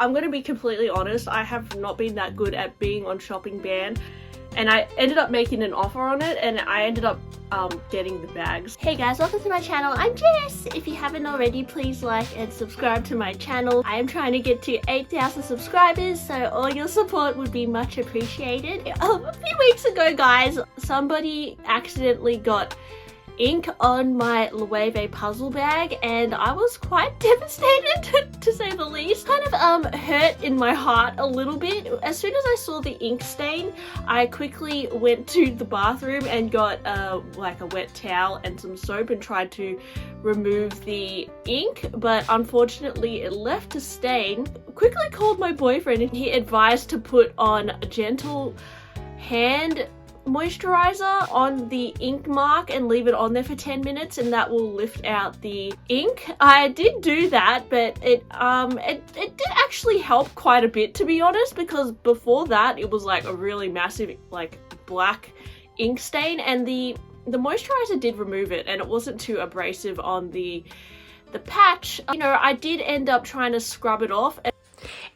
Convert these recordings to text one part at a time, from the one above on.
I'm gonna be completely honest, I have not been that good at being on Shopping Ban, and I ended up making an offer on it, and I ended up getting the bags. Hey guys, welcome to my channel. I'm Jess. If you haven't already, please like and subscribe to my channel. I am trying to get to 8,000 subscribers, so all your support would be much appreciated. A few weeks ago, guys, somebody accidentally got ink on my Loewe puzzle bag, and I was quite devastated to say the least. Kind of hurt in my heart a little bit. As soon as I saw the ink stain, I quickly went to the bathroom and got like a wet towel and some soap and tried to remove the ink, but unfortunately it left a stain. Quickly called my boyfriend and he advised to put on a gentle hand moisturizer on the ink mark and leave it on there for 10 minutes, and that will lift out the ink. I did do that, but it did actually help quite a bit, to be honest, because before that it was like a really massive like black ink stain, and the moisturizer did remove it and it wasn't too abrasive on the patch. You know, I did end up trying to scrub it off.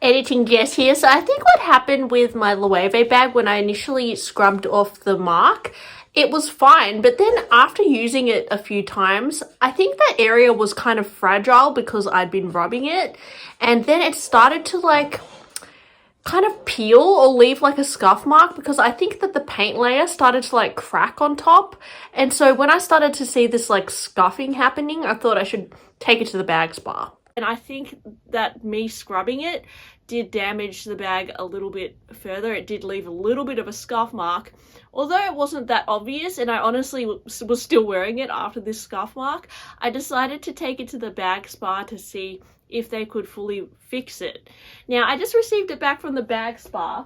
Editing guess here. So I think what happened with my Loewe bag when I initially scrubbed off the mark, it was fine, but then after using it a few times, I think that area was kind of fragile because I'd been rubbing it, and then it started to like kind of peel or leave like a scuff mark because I think that the paint layer started to like crack on top. And so when I started to see this like scuffing happening, I thought I should take it to the bag spa. And I think that me scrubbing it did damage the bag a little bit further. It did leave a little bit of a scuff mark, although it wasn't that obvious, and I honestly was still wearing it after this scuff mark. I decided to take it to the bag spa to see if they could fully fix it. Now, I just received it back from the bag spa,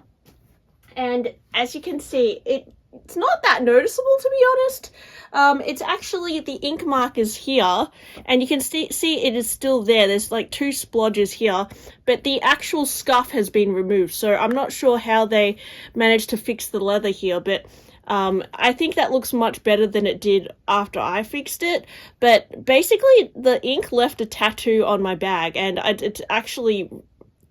and as you can see, it's not that noticeable, to be honest. It's actually, the ink mark is here, and you can see it is still there. There's like 2 splodges here, but the actual scuff has been removed. So I'm not sure how they managed to fix the leather here, but I think that looks much better than it did after I fixed it. But basically, the ink left a tattoo on my bag, and it's actually...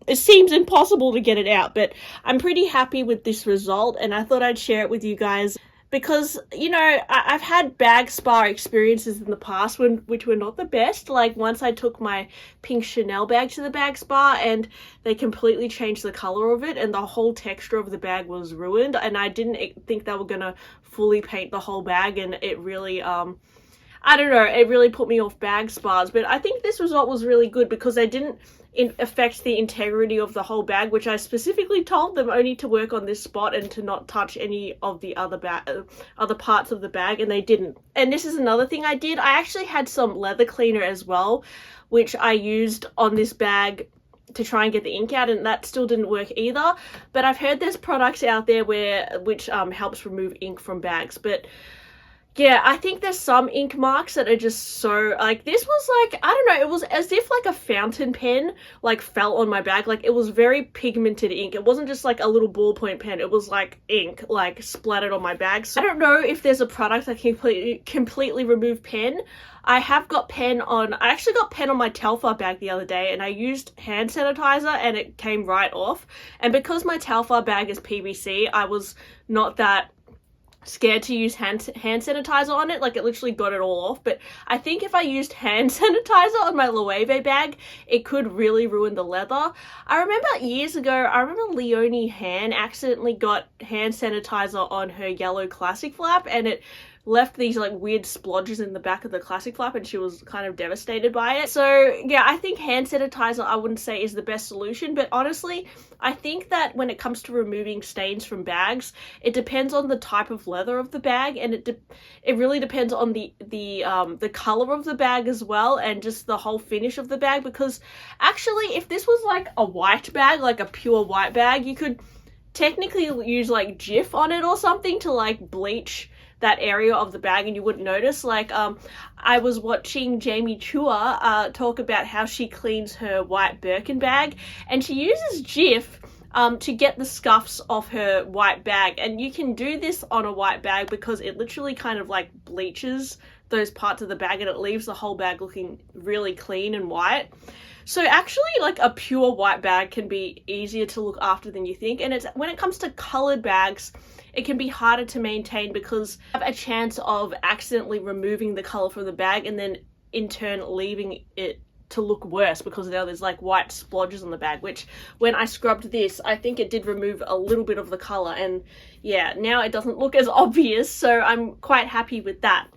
it seems impossible to get it out, but I'm pretty happy with this result, and I thought I'd share it with you guys because, you know, I've had bag spa experiences in the past which were not the best. Like, once I took my pink Chanel bag to the bag spa and they completely changed the color of it and the whole texture of the bag was ruined, and I didn't think they were gonna fully paint the whole bag, and it really I don't know, it really put me off bag spas. But I think this result was really good because they didn't affect the integrity of the whole bag, which I specifically told them only to work on this spot and to not touch any of the other parts of the bag, and they didn't. And this is another thing I did. I actually had some leather cleaner as well, which I used on this bag to try and get the ink out, and that still didn't work either. But I've heard there's products out there which helps remove ink from bags. But yeah, I think there's some ink marks that are just so, like, this was like, I don't know, it was as if like a fountain pen like fell on my bag. Like, it was very pigmented ink. It wasn't just like a little ballpoint pen. It was like ink like splattered on my bag. So I don't know if there's a product that can completely remove pen. I have got pen on, I actually got pen on my Telfar bag the other day, and I used hand sanitizer and it came right off. And because my Telfar bag is PVC, I was not that scared to use hand sanitizer on it. Like, it literally got it all off. But I think if I used hand sanitizer on my Loewe bag, it could really ruin the leather. I remember years ago, Leonie Han accidentally got hand sanitizer on her yellow classic flap, and it left these like weird splodges in the back of the classic flap, and she was kind of devastated by it. So yeah, I think hand sanitizer I wouldn't say is the best solution, but honestly I think that when it comes to removing stains from bags, it depends on the type of leather of the bag, and it really depends on the color of the bag as well, and just the whole finish of the bag. Because actually, if this was like a white bag, like a pure white bag, you could technically use like Jif on it or something to like bleach that area of the bag and you wouldn't notice. Like, I was watching Jamie Chua talk about how she cleans her white Birkin bag, and she uses Jif to get the scuffs off her white bag. And you can do this on a white bag because it literally kind of like bleaches those parts of the bag and it leaves the whole bag looking really clean and white. So actually, like, a pure white bag can be easier to look after than you think, and it's when it comes to colored bags, it can be harder to maintain because you have a chance of accidentally removing the color from the bag and then in turn leaving it to look worse because now there's like white splodges on the bag, which when I scrubbed this, I think it did remove a little bit of the color, and yeah, now it doesn't look as obvious, so I'm quite happy with that.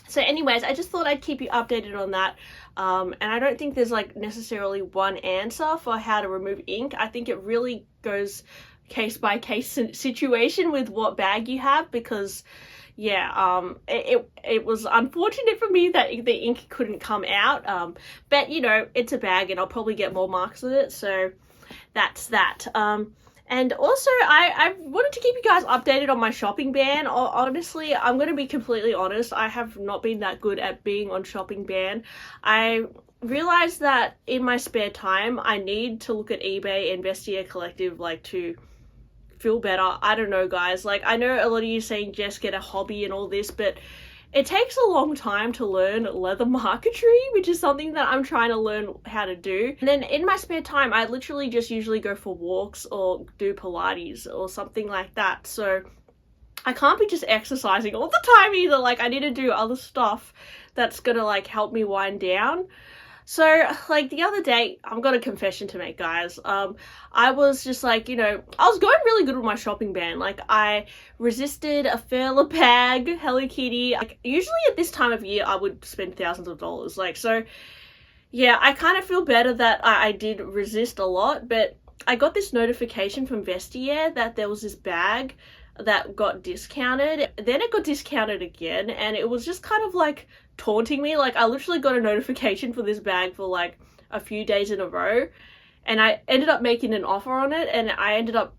So anyways, I just thought I'd keep you updated on that. And I don't think there's like necessarily one answer for how to remove ink. I think it really goes case by case situation with what bag you have, because yeah, it was unfortunate for me that the ink couldn't come out, but you know, it's a bag and I'll probably get more marks with it, so that's that. And also, I wanted to keep you guys updated on my shopping ban. Honestly, I'm going to be completely honest, I have not been that good at being on shopping ban. I realized that in my spare time, I need to look at eBay and Vestiaire Collective, like, to feel better. I don't know, guys. Like, I know a lot of you saying just get a hobby and all this, but it takes a long time to learn leather marquetry, which is something that I'm trying to learn how to do. And then in my spare time, I literally just usually go for walks or do Pilates or something like that. So I can't be just exercising all the time either. Like, I need to do other stuff that's gonna like help me wind down. So, like, the other day, I've got a confession to make, guys. I was just like, you know, I was going really good with my shopping ban. Like, I resisted a Furla bag, Hello Kitty. Like, usually at this time of year, I would spend thousands of dollars. Like, so, yeah, I kind of feel better that I did resist a lot. But I got this notification from Vestiaire that there was this bag that got discounted. Then it got discounted again, and it was just kind of like taunting me. Like, I literally got a notification for this bag for like a few days in a row, and I ended up making an offer on it, and I ended up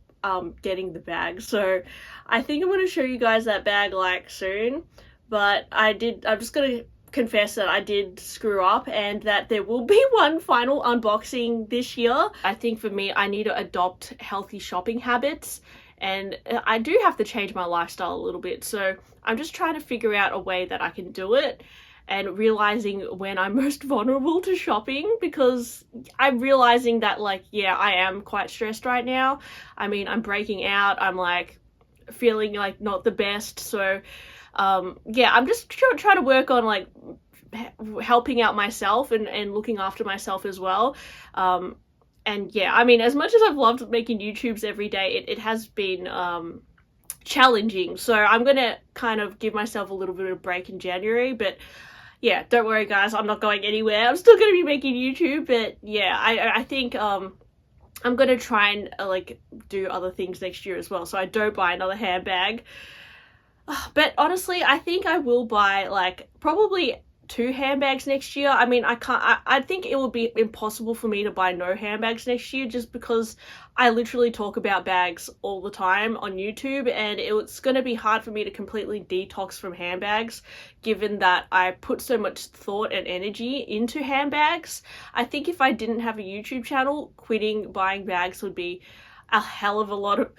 getting the bag. So I think I'm going to show you guys that bag like soon, but I'm just going to confess that I did screw up and that there will be one final unboxing this year. I think for me, I need to adopt healthy shopping habits, and I do have to change my lifestyle a little bit, so I'm just trying to figure out a way that I can do it, and realizing when I'm most vulnerable to shopping, because I'm realizing that, like, yeah, I am quite stressed right now. I mean, I'm breaking out, I'm like feeling like not the best, so yeah, I'm just trying to work on like helping out myself and looking after myself as well. And yeah, I mean, as much as I've loved making YouTubes every day, it has been challenging. So I'm going to kind of give myself a little bit of a break in January. But yeah, don't worry, guys. I'm not going anywhere. I'm still going to be making YouTube. But yeah, I think I'm going to try and like do other things next year as well, so I don't buy another handbag. But honestly, I think I will buy like probably 2 handbags next year. I mean, I think it would be impossible for me to buy no handbags next year, just because I literally talk about bags all the time on YouTube, and it's going to be hard for me to completely detox from handbags, given that I put so much thought and energy into handbags. I think if I didn't have a YouTube channel, quitting buying bags would be a hell of a lot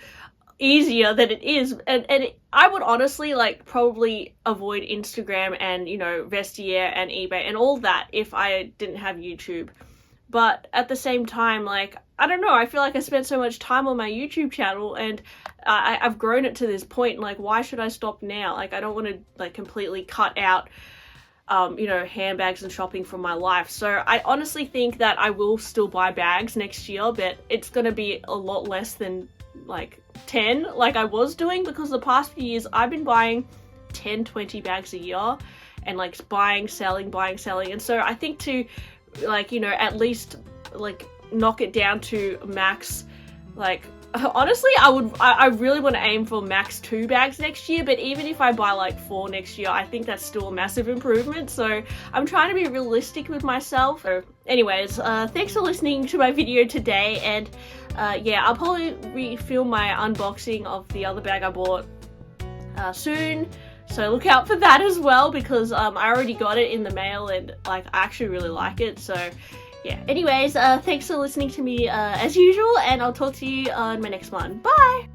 easier than it is, and I would honestly like probably avoid Instagram and, you know, Vestiaire and eBay and all that if I didn't have YouTube. But at the same time, like, I don't know, I feel like I spent so much time on my YouTube channel, and I've grown it to this point. Like, why should I stop now? Like, I don't want to like completely cut out you know, handbags and shopping from my life. So I honestly think that I will still buy bags next year, but it's gonna be a lot less than like 10 like I was doing, because the past few years I've been buying 10-20 bags a year and like buying, selling, and so I think to like, you know, at least like knock it down to max, like honestly I really want to aim for max 2 bags next year, but even if I buy like 4 next year, I think that's still a massive improvement. So I'm trying to be realistic with myself. So anyways, thanks for listening to my video today, and yeah, I'll probably refilm my unboxing of the other bag I bought soon, so look out for that as well, because I already got it in the mail and like I actually really like it. So yeah, anyways, thanks for listening to me as usual, and I'll talk to you on my next one. Bye!